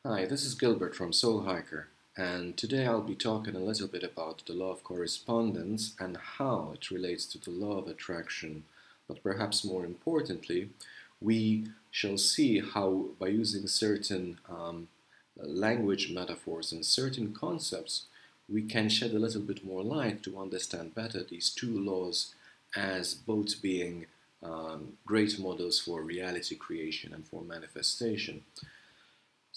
Hi, this is Gilbert from Soul Hiker, and today I'll be talking a little bit about the law of correspondence and how it relates to the law of attraction. But perhaps more importantly, we shall see how, by using certain language metaphors and certain concepts, we can shed a little bit more light to understand better these two laws as both being great models for reality creation and for manifestation.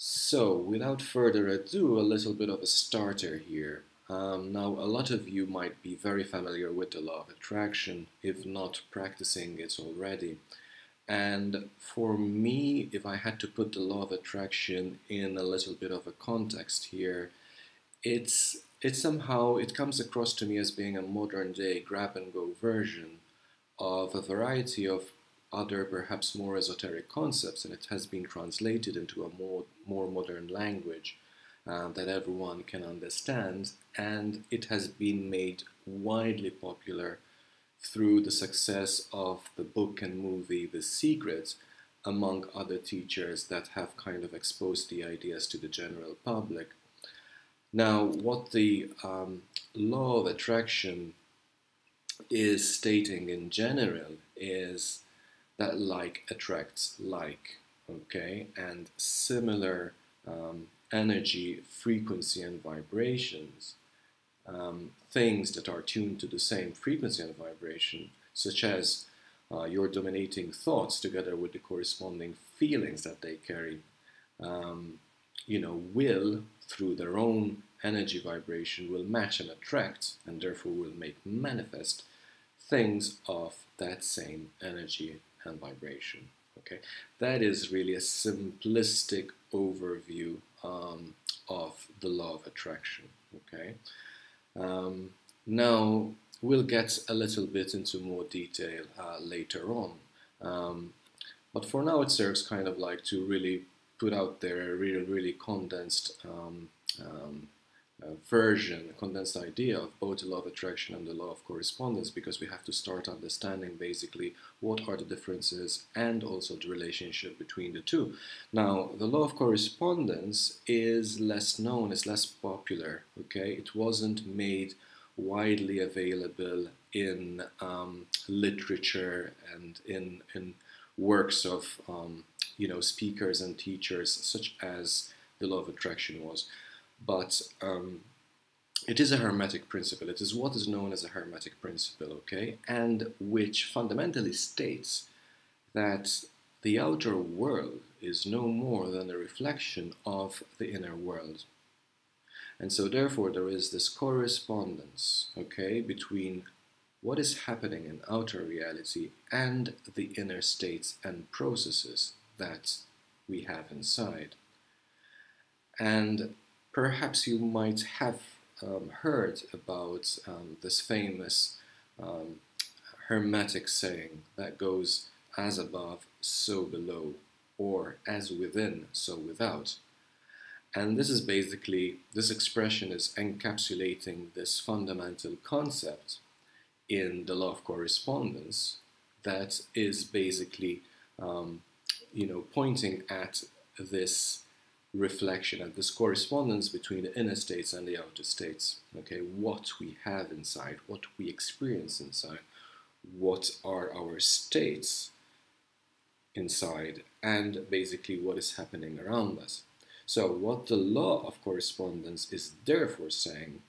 So, without further ado, a little bit of a starter here. Now, a lot of you might be very familiar with the law of attraction, if not practicing it already. And for me, if I had to put the law of attraction in a little bit of a context here, it's somehow it comes across to me as being a modern day grab and go version of a variety of other, perhaps more esoteric concepts, and it has been translated into a more modern language that everyone can understand, and it has been made widely popular through the success of the book and movie The Secret, among other teachers that have kind of exposed the ideas to the general public. Now, what the law of attraction is stating in general is that like attracts like, okay, and similar energy, frequency, and vibrations, things that are tuned to the same frequency and vibration, such as your dominating thoughts together with the corresponding feelings that they carry, um, will, through their own energy vibration, will match and attract, and therefore will make manifest things of that same energy and vibration. Okay, that is really a simplistic overview of the law of attraction. Okay, now we'll get a little bit into more detail later on, but for now it serves kind of like to really put out there a really condensed version, a condensed idea of both the law of attraction and the law of correspondence, because we have to start understanding basically what are the differences and also the relationship between the two. Now, the law of correspondence is less known, it's less popular, okay? It wasn't made widely available in literature and in works of speakers and teachers such as the law of attraction was. But it is a hermetic principle. It is what is known as a hermetic principle, okay? And which fundamentally states that the outer world is no more than a reflection of the inner world. And so therefore there is this correspondence, okay, between what is happening in outer reality and the inner states and processes that we have inside. And perhaps you might have heard about this famous um, hermetic saying that goes as above, so below, or as within, so without. And this is basically, this expression is encapsulating this fundamental concept in the law of correspondence that is basically, pointing at this reflection and this correspondence between the inner states and the outer states. Okay, what we have inside, what we experience inside, what are our states inside, and basically what is happening around us. So, what the law of correspondence is therefore saying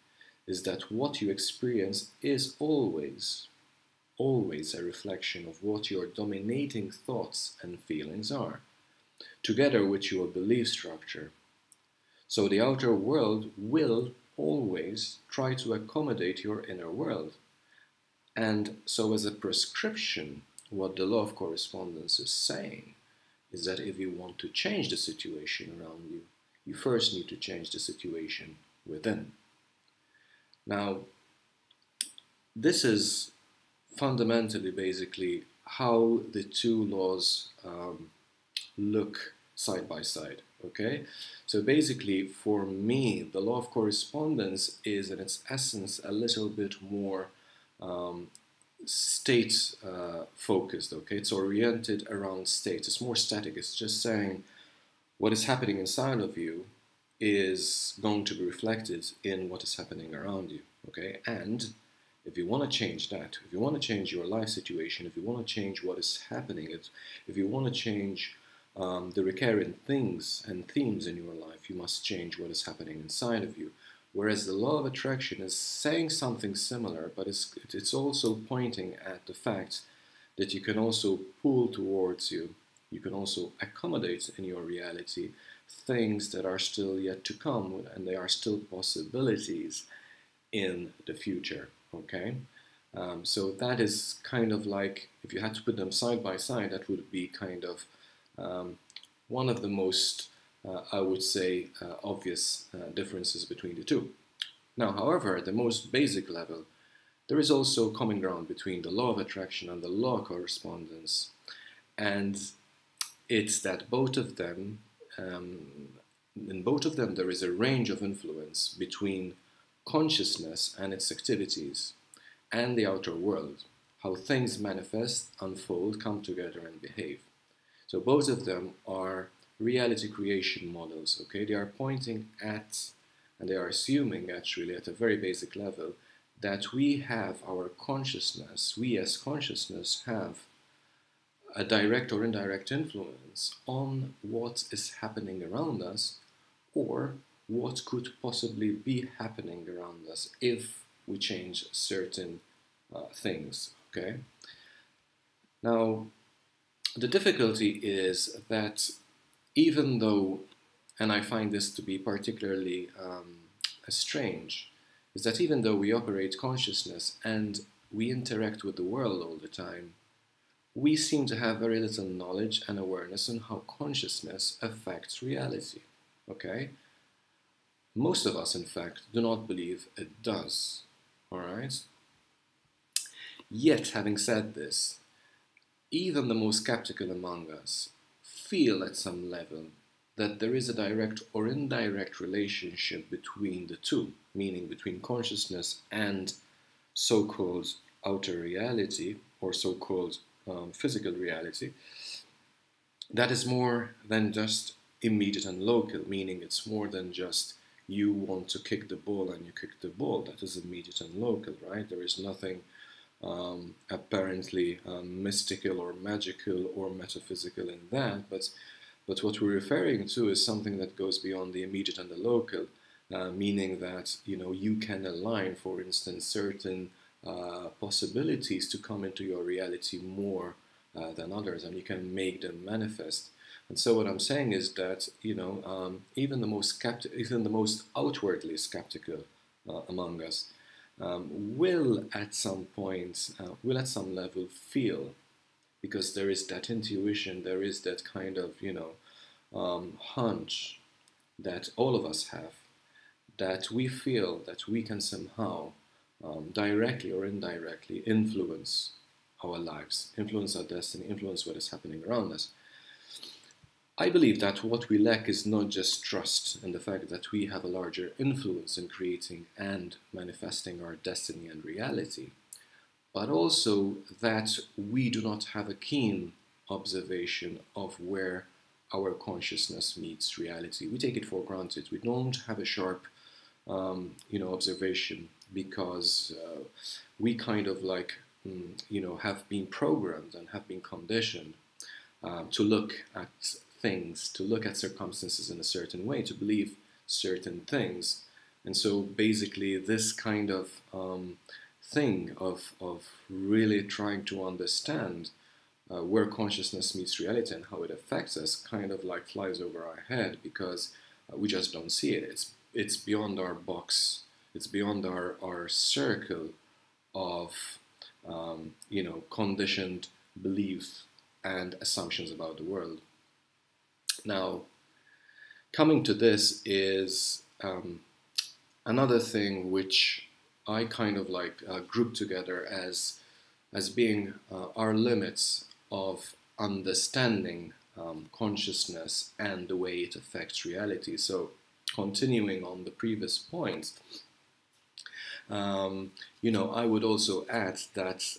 is that what you experience is always a reflection of what your dominating thoughts and feelings are, together with your belief structure. So the outer world will always try to accommodate your inner world. And so, as a prescription, what the law of correspondence is saying is that if you want to change the situation around you, you first need to change the situation within. Now, this is fundamentally basically how the two laws look side by side. Okay, so basically for me the law of correspondence is in its essence a little bit more state focused. Okay, it's oriented around states, it's more static, it's just saying what is happening inside of you is going to be reflected in what is happening around you, okay? And if you want to change that, if you want to change your life situation, if you want to change what is happening, if you want to change the recurrent things and themes in your life, you must change what is happening inside of you. Whereas the law of attraction is saying something similar, but it's also pointing at the fact that you can also pull towards you, you can also accommodate in your reality things that are still yet to come, and they are still possibilities in the future, okay? So that is kind of like, if you had to put them side by side, that would be kind of one of the most, I would say, obvious differences between the two. Now, however, at the most basic level, there is also common ground between the law of attraction and the law of correspondence. And it's that both of them, in both of them, there is a range of influence between consciousness and its activities and the outer world, how things manifest, unfold, come together, and behave. So both of them are reality creation models, okay? They are pointing at, and they are assuming actually at a very basic level, that we have our consciousness, we as consciousness have a direct or indirect influence on what is happening around us, or what could possibly be happening around us if we change certain things, okay? Now, the difficulty is that even though, and I find this to be particularly strange, is that even though we operate consciousness and we interact with the world all the time, we seem to have very little knowledge and awareness on how consciousness affects reality, okay? Most of us, in fact, do not believe it does, all right? Yet, having said this, even the most skeptical among us feel at some level that there is a direct or indirect relationship between the two, meaning between consciousness and so-called outer reality, or so-called physical reality, that is more than just immediate and local, meaning it's more than just you want to kick the ball and you kick the ball. That is immediate and local, right? There is nothing apparently mystical or magical or metaphysical in that, but what we're referring to is something that goes beyond the immediate and the local, meaning that you can align, for instance, certain possibilities to come into your reality more than others, and you can make them manifest. And so what I'm saying is that even the most outwardly skeptical among us will at some point, will at some level feel, because there is that intuition, there is that kind of hunch that all of us have, that we feel that we can somehow directly or indirectly influence our lives, influence our destiny, influence what is happening around us. I believe that what we lack is not just trust in the fact that we have a larger influence in creating and manifesting our destiny and reality, but also that we do not have a keen observation of where our consciousness meets reality. We take it for granted. We don't have a sharp observation, because we kind of like have been programmed and have been conditioned to look at things, to look at circumstances in a certain way, to believe certain things. And so basically this kind of thing of really trying to understand where consciousness meets reality and how it affects us kind of like flies over our head, because we just don't see it. It's beyond our box. It's beyond our circle of conditioned beliefs and assumptions about the world. Now, coming to this is another thing which I kind of like group together as being our limits of understanding consciousness and the way it affects reality. So, continuing on the previous point, I would also add that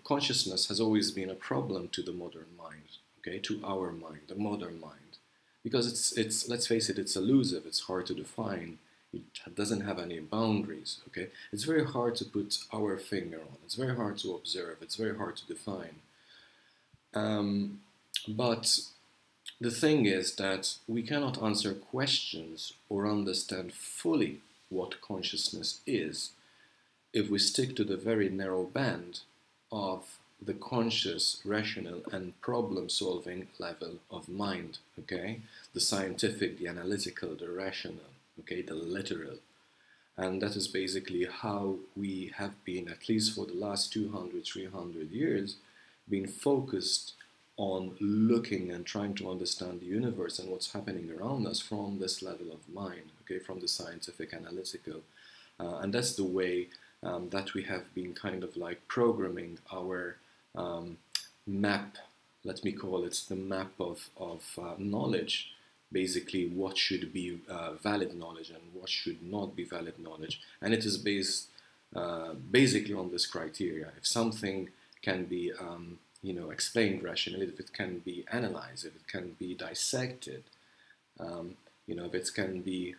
consciousness has always been a problem to the modern mind, okay, to our mind, the modern mind. because it's let's face it, it's elusive, it's hard to define, it doesn't have any boundaries. Okay, it's very hard to put our finger on, it's very hard to observe, it's very hard to define. um, but the thing is that we cannot answer questions or understand fully what consciousness is if we stick to the very narrow band of the conscious, rational, and problem solving level of mind, okay? The scientific, the analytical, the rational, okay? The literal. And that is basically how we have been, at least for the last 200, 300 years, been focused on looking and trying to understand the universe and what's happening around us from this level of mind, okay, from the scientific, analytical. And that's the way that we have been kind of like programming our um, map, let me call it the map of knowledge, basically what should be valid knowledge and what should not be valid knowledge. And it is based basically on this criteria. If something can be explained rationally, if it can be analyzed, if it can be dissected, if it can be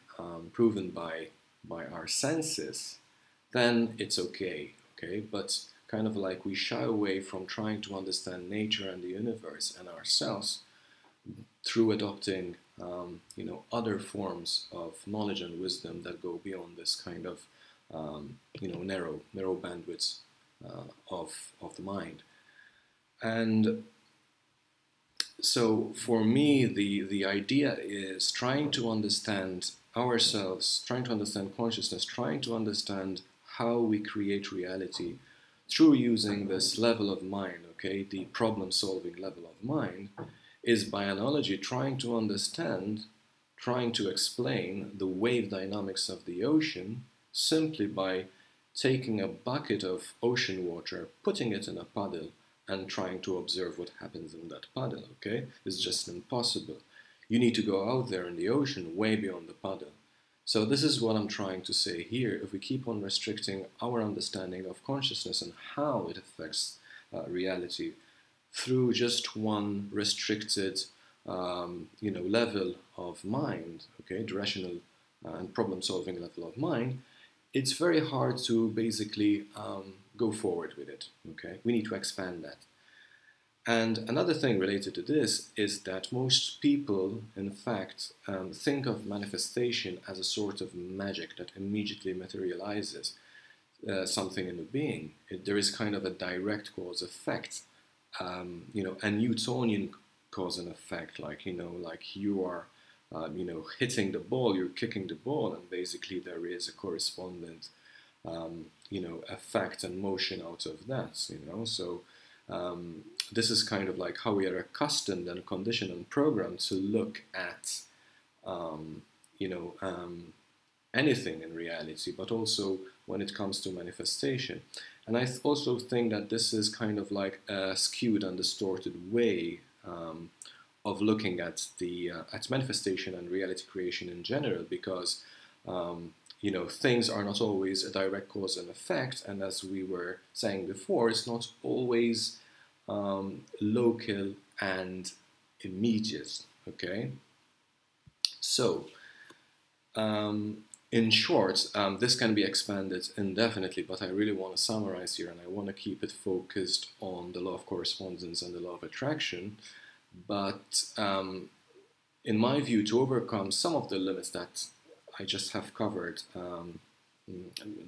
proven by our senses, then it's okay. Okay, but kind of like we shy away from trying to understand nature and the universe and ourselves through adopting other forms of knowledge and wisdom that go beyond this kind of narrow bandwidth of the mind. And so for me, the idea is trying to understand ourselves, trying to understand consciousness, trying to understand how we create reality through using this level of mind, okay, the problem-solving level of mind, is by analogy trying to understand, trying to explain the wave dynamics of the ocean simply by taking a bucket of ocean water, putting it in a puddle, and trying to observe what happens in that puddle, okay? It's just impossible. You need to go out there in the ocean, way beyond the puddle. So this is what I'm trying to say here. If we keep on restricting our understanding of consciousness and how it affects reality through just one restricted level of mind, okay, the rational and problem-solving level of mind, it's very hard to basically go forward with it, okay? We need to expand that. And another thing related to this is that most people, in fact, think of manifestation as a sort of magic that immediately materializes something in a being. There is kind of a direct cause-effect, a Newtonian cause and effect, like you are hitting the ball, you're kicking the ball, and basically there is a correspondent, effect and motion out of that, So this is kind of like how we are accustomed and conditioned and programmed to look at, anything in reality, but also when it comes to manifestation. And I also think that this is kind of like a skewed and distorted way of looking at at manifestation and reality creation in general, because things are not always a direct cause and effect, and as we were saying before, it's not always local and immediate. Okay, so in short, this can be expanded indefinitely, but I really want to summarize here, and I want to keep it focused on the law of correspondence and the law of attraction. But in my view, to overcome some of the limits that I just have covered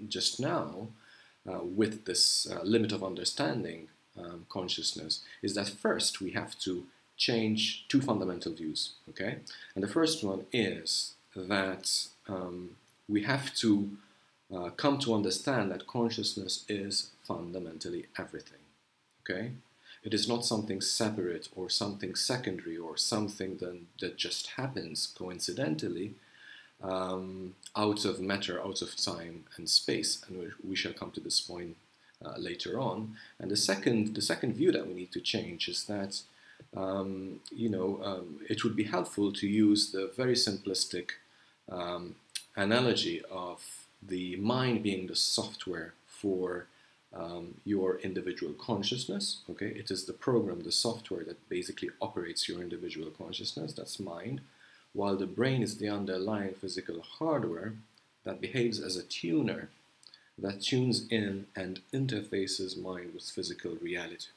just now with this limit of understanding consciousness, is that first we have to change two fundamental views, okay? And the first one is that we have to come to understand that consciousness is fundamentally everything, okay? It is not something separate or something secondary or something that just happens coincidentally out of matter, out of time and space. And we shall come to this point later on. And the second view that we need to change is that it would be helpful to use the very simplistic analogy of the mind being the software for your individual consciousness. Okay, it is the program, the software that basically operates your individual consciousness. That's mind. while the brain is the underlying physical hardware that behaves as a tuner that tunes in and interfaces mind with physical reality.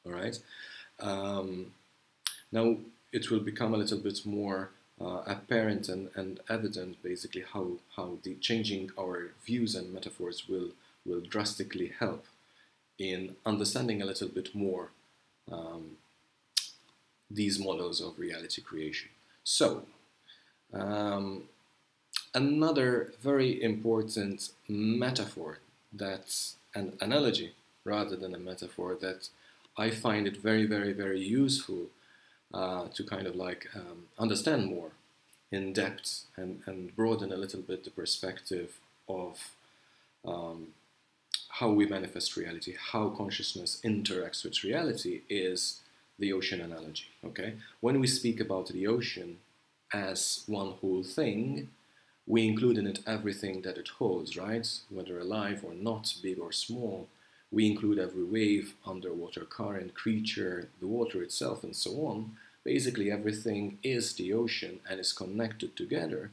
All right. Um, Now it will become a little bit more apparent and evident, basically, how the changing our views and metaphors will drastically help in understanding a little bit more um, these models of reality creation. So, um, another very important metaphor that's an analogy rather than a metaphor that I find it very, very, very useful to kind of like understand more in depth and broaden a little bit the perspective of um, how we manifest reality, how consciousness interacts with reality is the ocean analogy. Okay, when we speak about the ocean as one whole thing, we include in it everything that it holds, right? Whether alive or not, big or small. We include every wave, underwater current, creature, the water itself, and so on. Basically, everything is the ocean and is connected together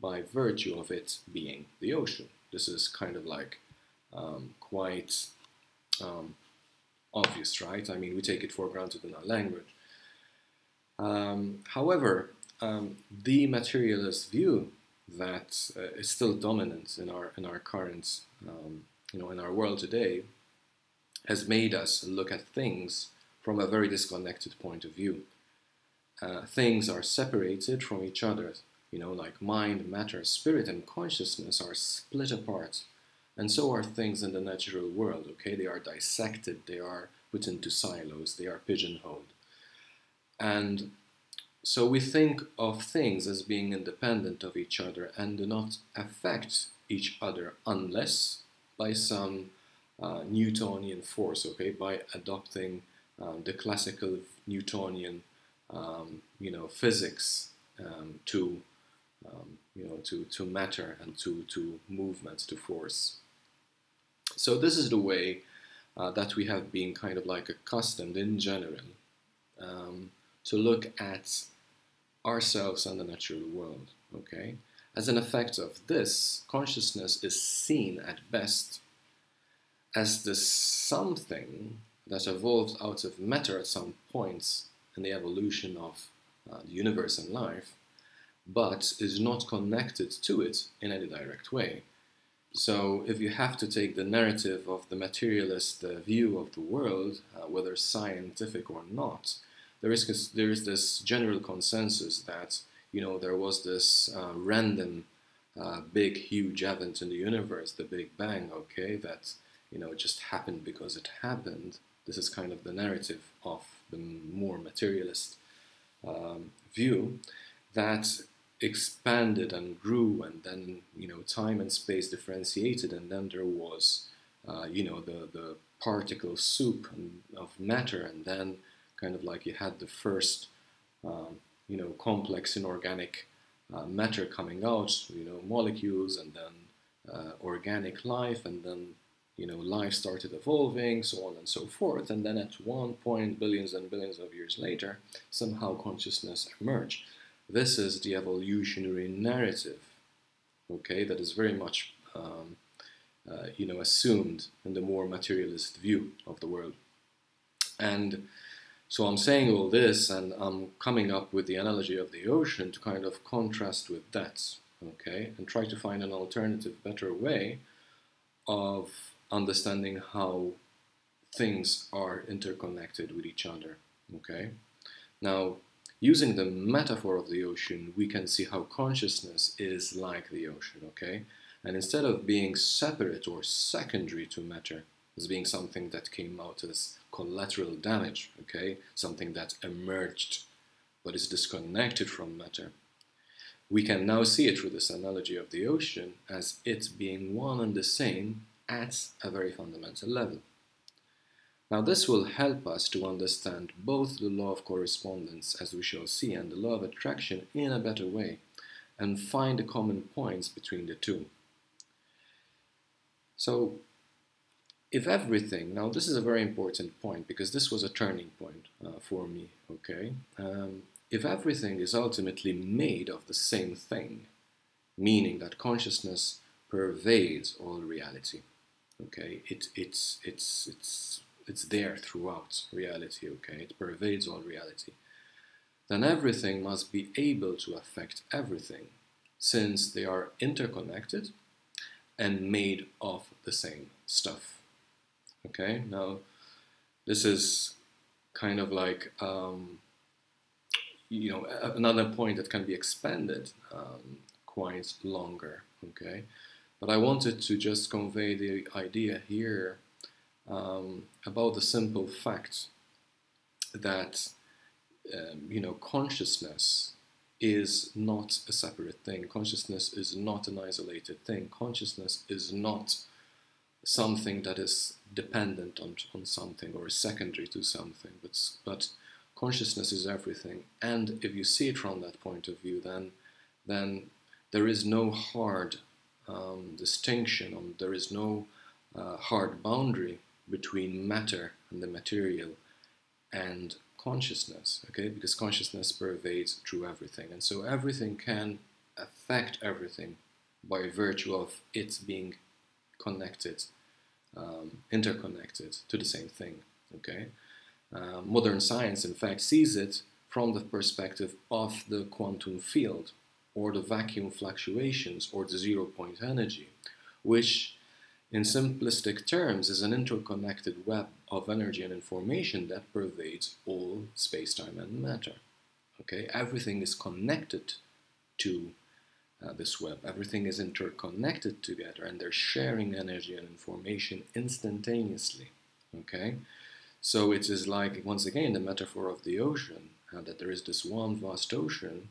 by virtue of it being the ocean. This is kind of like quite obvious, right? I mean, we take it for granted in our language. However, the materialist view that is still dominant in our current, in our world today, has made us look at things from a very disconnected point of view. Things are separated from each other, like mind, matter, spirit, and consciousness are split apart. And so are things in the natural world, okay? They are dissected, they are put into silos, they are pigeonholed. And so we think of things as being independent of each other and do not affect each other unless by some Newtonian force, okay, by adopting the classical Newtonian, physics to matter and to movement, to force. So this is the way that we have been kind of like accustomed in general to look at ourselves and the natural world, okay? As an effect of this, consciousness is seen at best as the something that evolved out of matter at some points in the evolution of the universe and life, but is not connected to it in any direct way. So if you have to take the narrative of the materialist view of the world, whether scientific or not, there is this general consensus that there was this random big huge event in the universe, the Big Bang, okay, that it just happened because it happened. This is kind of the narrative of the more materialist view that expanded and grew, and then time and space differentiated, and then there was the particle soup of matter, and then kind of like you had the first complex inorganic matter coming out, molecules, and then organic life, and then life started evolving, so on and so forth, and then at one point, billions and billions of years later, somehow consciousness emerged. This is the evolutionary narrative, okay, that is very much assumed in the more materialist view of the world. And so I'm saying all this, and I'm coming up with the analogy of the ocean to kind of contrast with that, okay, and try to find an alternative, better way of understanding how things are interconnected with each other, okay? Now, using the metaphor of the ocean, we can see how consciousness is like the ocean, okay? And instead of being separate or secondary to matter, as being something that came out as collateral damage, okay? Something that emerged but is disconnected from matter. We can now see it through this analogy of the ocean as it being one and the same at a very fundamental level. Now this will help us to understand both the law of correspondence, as we shall see, and the law of attraction in a better way, and find the common points between the two. So, if everything, now this is a very important point because this was a turning point for me, okay? if everything is ultimately made of the same thing, meaning that consciousness pervades all reality, okay, it's there throughout reality, okay, it pervades all reality, then everything must be able to affect everything, since they are interconnected and made of the same stuff. Okay, now this is kind of like another point that can be expanded quite longer. Okay, but I wanted to just convey the idea here about the simple fact that consciousness is not a separate thing. Consciousness is not an isolated thing. Consciousness is not something that is dependent on something or is secondary to something, but consciousness is everything. And if you see it from that point of view, then there is no hard distinction, there is no hard boundary between matter and the material and consciousness, okay? Because consciousness pervades through everything, and so everything can affect everything by virtue of it being connected, interconnected to the same thing, okay? Modern science, in fact, sees it from the perspective of the quantum field, or the vacuum fluctuations, or the zero-point energy, which in simplistic terms is an interconnected web of energy and information that pervades all space-time and matter. Okay, everything is connected to this web. Everything is interconnected together, and they're sharing energy and information instantaneously. Okay, so it is like, once again, the metaphor of the ocean, that there is this one vast ocean,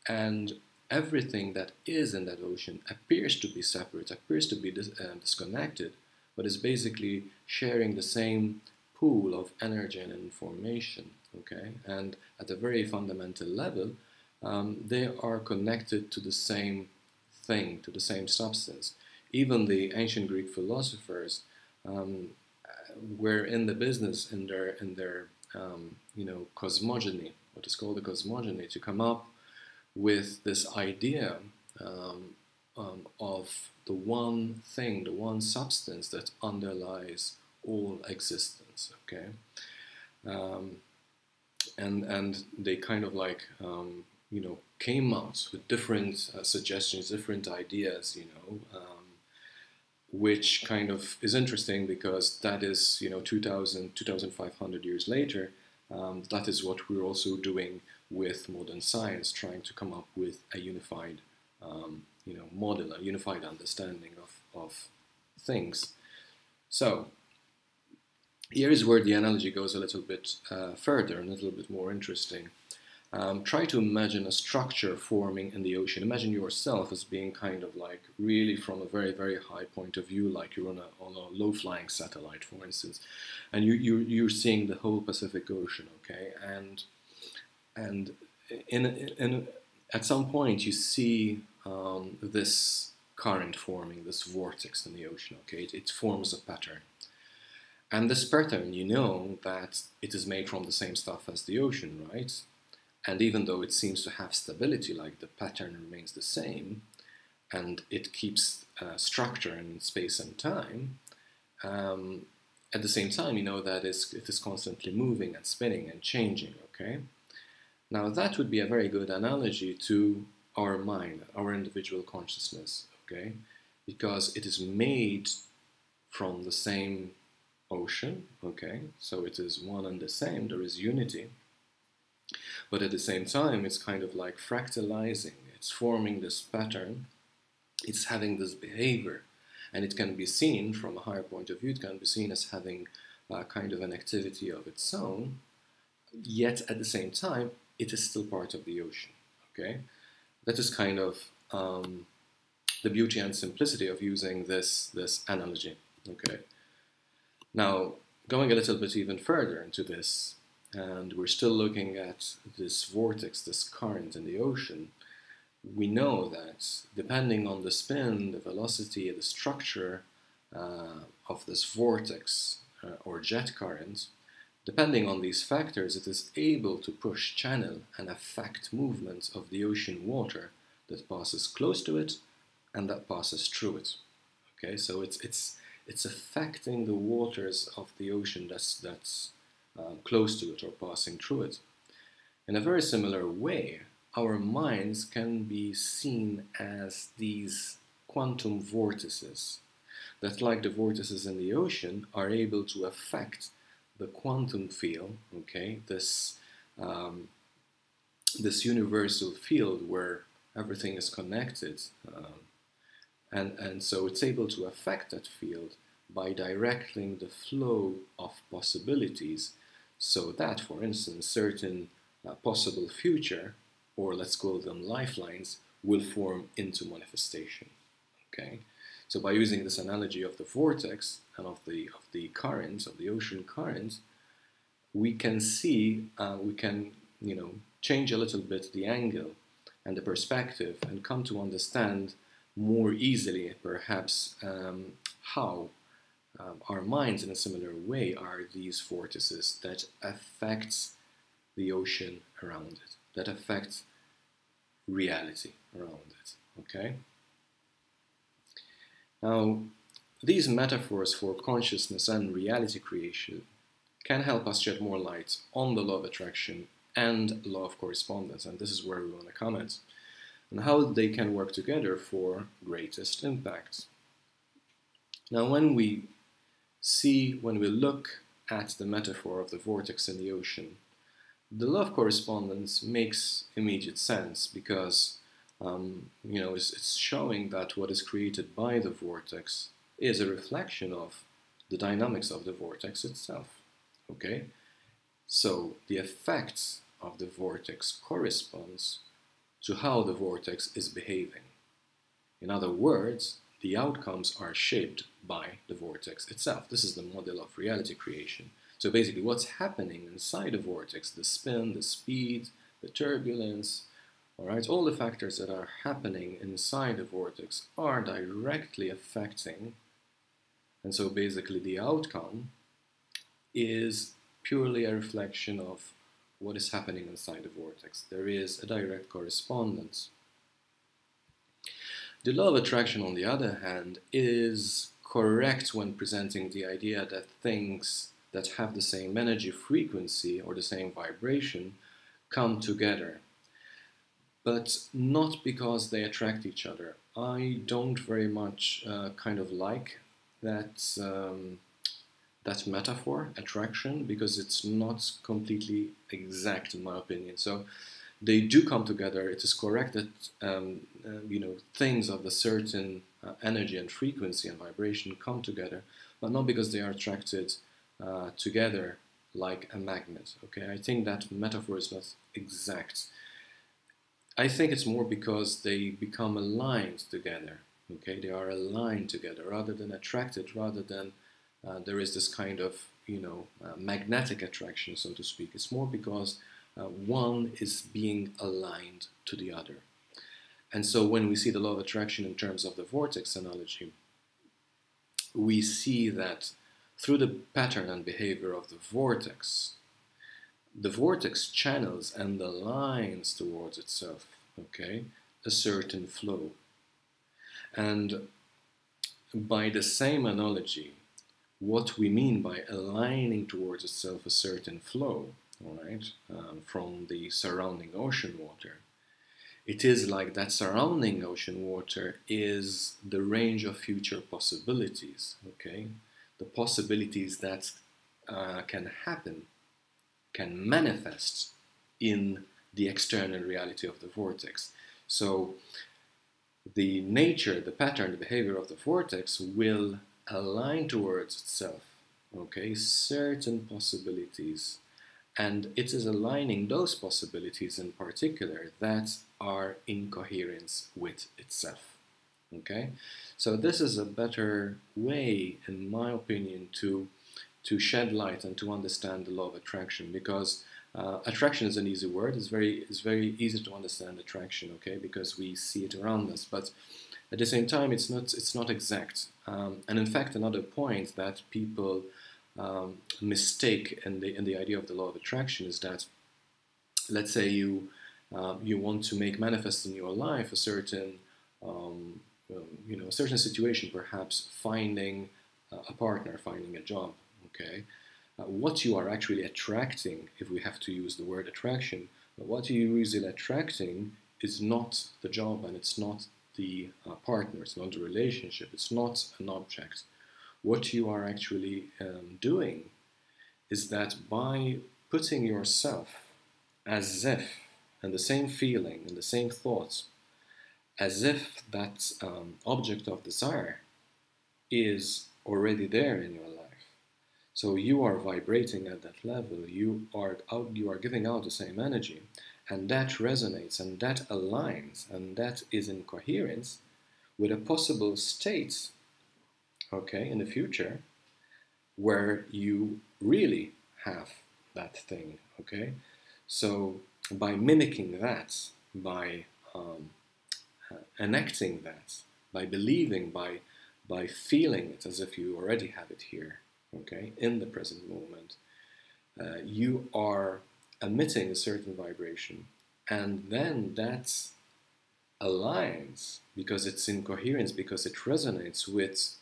and everything that is in that ocean appears to be separate, appears to be disconnected, but is basically sharing the same pool of energy and information, okay? And at a very fundamental level, they are connected to the same thing, to the same substance. Even the ancient Greek philosophers were in the business, in their cosmogony, what is called the cosmogony, to come up with this idea of the one thing, the one substance that underlies all existence, okay? And they kind of like, came out with different suggestions, different ideas, which kind of is interesting because that is, 2,500 years later, that is what we're also doing with modern science, trying to come up with a unified, model, a unified understanding of things. So here is where the analogy goes a little bit further and a little bit more interesting. Try to imagine a structure forming in the ocean. Imagine yourself as being kind of like really from a very, very high point of view, like you're on a low-flying satellite, for instance, and you're seeing the whole Pacific Ocean, okay? And at some point you see this current forming, this vortex in the ocean, okay? It forms a pattern. And this pattern, you know that it is made from the same stuff as the ocean, right? And even though it seems to have stability, like the pattern remains the same, and it keeps structure in space and time, at the same time, you know that it is constantly moving and spinning and changing, okay? Now that would be a very good analogy to our mind, our individual consciousness, okay? Because it is made from the same ocean, okay? So it is one and the same, there is unity. But at the same time, it's kind of like fractalizing. It's forming this pattern. It's having this behavior. And it can be seen from a higher point of view, it can be seen as having kind of an activity of its own. Yet at the same time, it is still part of the ocean. Okay? That is kind of the beauty and simplicity of using this analogy. Okay? Now, going a little bit even further into this, and we're still looking at this vortex, this current in the ocean, we know that depending on the spin, the velocity, the structure of this vortex or jet current, Depending on these factors, it is able to push, channel, and affect movements of the ocean water that passes close to it and that passes through it. Okay, so it's affecting the waters of the ocean that's close to it or passing through it. In a very similar way, our minds can be seen as these quantum vortices that, like the vortices in the ocean, are able to affect the quantum field, okay, this universal field where everything is connected, and so it's able to affect that field by directing the flow of possibilities, so that, for instance, certain possible future, or let's call them lifelines, will form into manifestation. Okay, so by using this analogy of the vortex and of the currents, of the ocean currents, we can see, we can, change a little bit the angle and the perspective and come to understand more easily, perhaps, how our minds, in a similar way, are these vortices that affect the ocean around it, that affect reality around it. Okay. Now, these metaphors for consciousness and reality creation can help us shed more light on the law of attraction and law of correspondence, and this is where we want to comment, and how they can work together for greatest impact. Now, when we look at the metaphor of the vortex in the ocean, the law of correspondence makes immediate sense because it's showing that what is created by the vortex is a reflection of the dynamics of the vortex itself. Okay, so the effects of the vortex corresponds to how the vortex is behaving. In other words, the outcomes are shaped by the vortex itself. This is the model of reality creation. So basically, what's happening inside the vortex, the spin, the speed, the turbulence, all right, all the factors that are happening inside the vortex are directly affecting, and so basically the outcome is purely a reflection of what is happening inside the vortex. There is a direct correspondence. The law of attraction, on the other hand, is correct when presenting the idea that things that have the same energy frequency or the same vibration come together, but not because they attract each other. I don't very much kind of like that that metaphor, attraction, because it's not completely exact in my opinion. So they do come together. It is correct that things of a certain energy and frequency and vibration come together, but not because they are attracted together like a magnet. Okay, I think that metaphor is not exact. I think it's more because they become aligned together. Okay, they are aligned together rather than attracted, rather than there is this kind of magnetic attraction, so to speak. It's more because one is being aligned to the other. And so when we see the law of attraction in terms of the vortex analogy, we see that through the pattern and behavior of the vortex channels and aligns towards itself, okay, a certain flow. And by the same analogy, what we mean by aligning towards itself a certain flow, all right, from the surrounding ocean water, it is like that surrounding ocean water is the range of future possibilities, okay, the possibilities that can happen, can manifest in the external reality of the vortex. So the nature, the pattern, the behavior of the vortex will align towards itself, okay, certain possibilities, and it is aligning those possibilities in particular that are in coherence with itself. Okay, so this is a better way, in my opinion, to shed light and to understand the law of attraction, because attraction is an easy word. It's very easy to understand attraction, okay, because we see it around us. But at the same time, it's not exact. And in fact, another point that people mistake in the idea of the law of attraction is that, let's say you want to make manifest in your life a certain a certain situation, perhaps finding a partner, finding a job. Okay, what you are actually attracting, if we have to use the word attraction, what you usually attracting is not the job, and it's not the partner, it's not the relationship, it's not an object. What you are actually doing is that by putting yourself as if, and the same feeling and the same thoughts, as if that object of desire is already there in your life. So you are vibrating at that level, you are giving out the same energy, and that resonates, and that aligns, and that is in coherence with a possible state, okay, in the future, where you really have that thing, okay? So by mimicking that, by enacting that, by believing, by feeling it as if you already have it here, okay, in the present moment, you are emitting a certain vibration, and then that aligns because it's in coherence, because it resonates with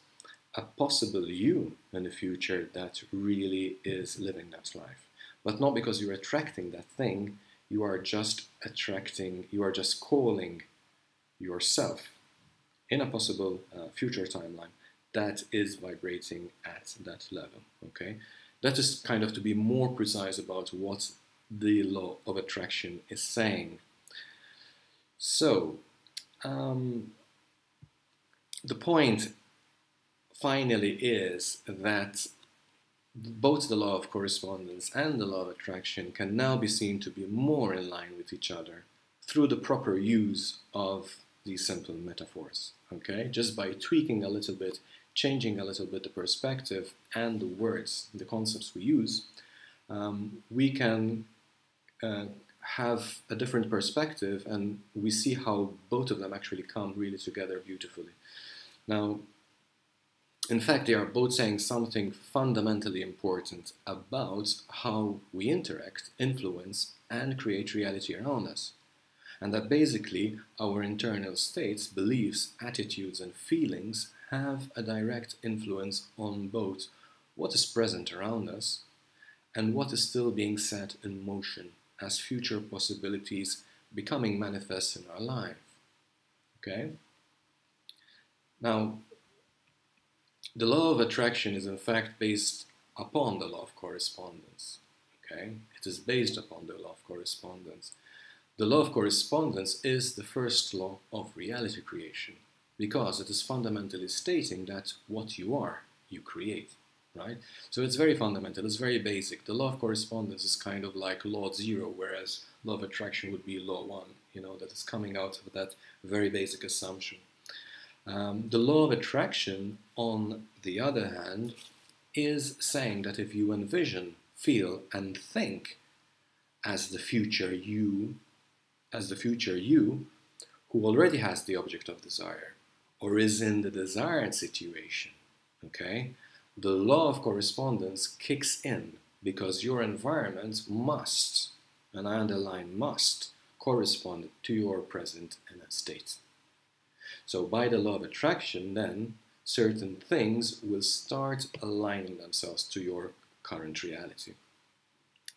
a possible you in the future that really is living that life. But not because you're attracting that thing, you are just attracting, you are just calling yourself in a possible future timeline that is vibrating at that level, okay? That is kind of to be more precise about what the law of attraction is saying. So, the point finally is that both the law of correspondence and the law of attraction can now be seen to be more in line with each other through the proper use of these simple metaphors, okay? Just by tweaking a little bit, changing a little bit the perspective and the words, the concepts we use, we can have a different perspective, and we see how both of them actually come really together beautifully. Now, in fact, they are both saying something fundamentally important about how we interact, influence, and create reality around us. And that basically our internal states, beliefs, attitudes, and feelings have a direct influence on both what is present around us and what is still being set in motion as future possibilities becoming manifest in our life. Okay? Now, the law of attraction is in fact based upon the law of correspondence. Okay? It is based upon the law of correspondence. The law of correspondence is the first law of reality creation because it is fundamentally stating that what you are, you create, right? So it's very fundamental, it's very basic. The law of correspondence is kind of like law 0, whereas law of attraction would be law 1, that is coming out of that very basic assumption. The law of attraction, on the other hand, is saying that if you envision, feel, and think as the future you, who already has the object of desire, or is in the desired situation, okay, the law of correspondence kicks in because your environment must, and I underline must, correspond to your present inner state. So by the law of attraction, then, certain things will start aligning themselves to your current reality.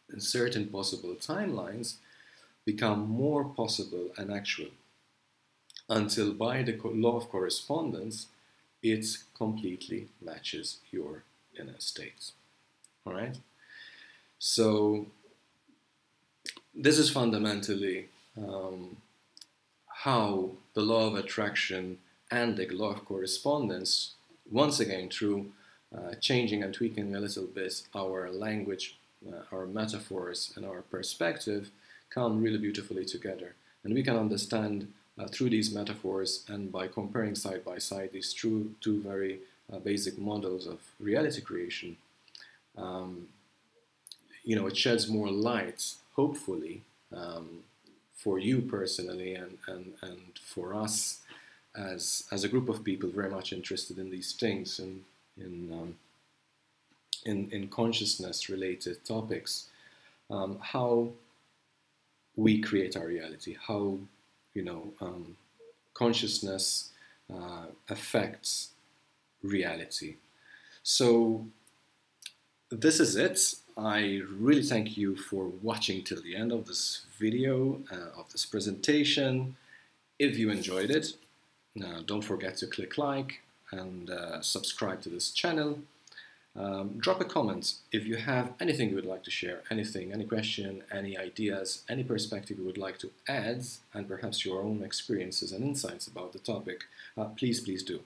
And certain possible timelines become more possible and actual, until by the law of correspondence, it completely matches your inner state. All right? So this is fundamentally how the law of attraction and the law of correspondence, once again through changing and tweaking a little bit our language, our metaphors, and our perspective, come really beautifully together. And we can understand through these metaphors and by comparing side by side these two very basic models of reality creation, it sheds more light, hopefully, for you personally and for us as a group of people very much interested in these things and in in consciousness related topics, how we create our reality, how consciousness affects reality. So this is it. I really thank you for watching till the end of this video, of this presentation. If you enjoyed it, don't forget to click like and subscribe to this channel. Drop a comment if you have anything you would like to share, anything, any question, any ideas, any perspective you would like to add, and perhaps your own experiences and insights about the topic. Please do.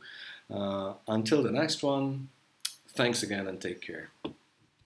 Until the next one, thanks again and take care.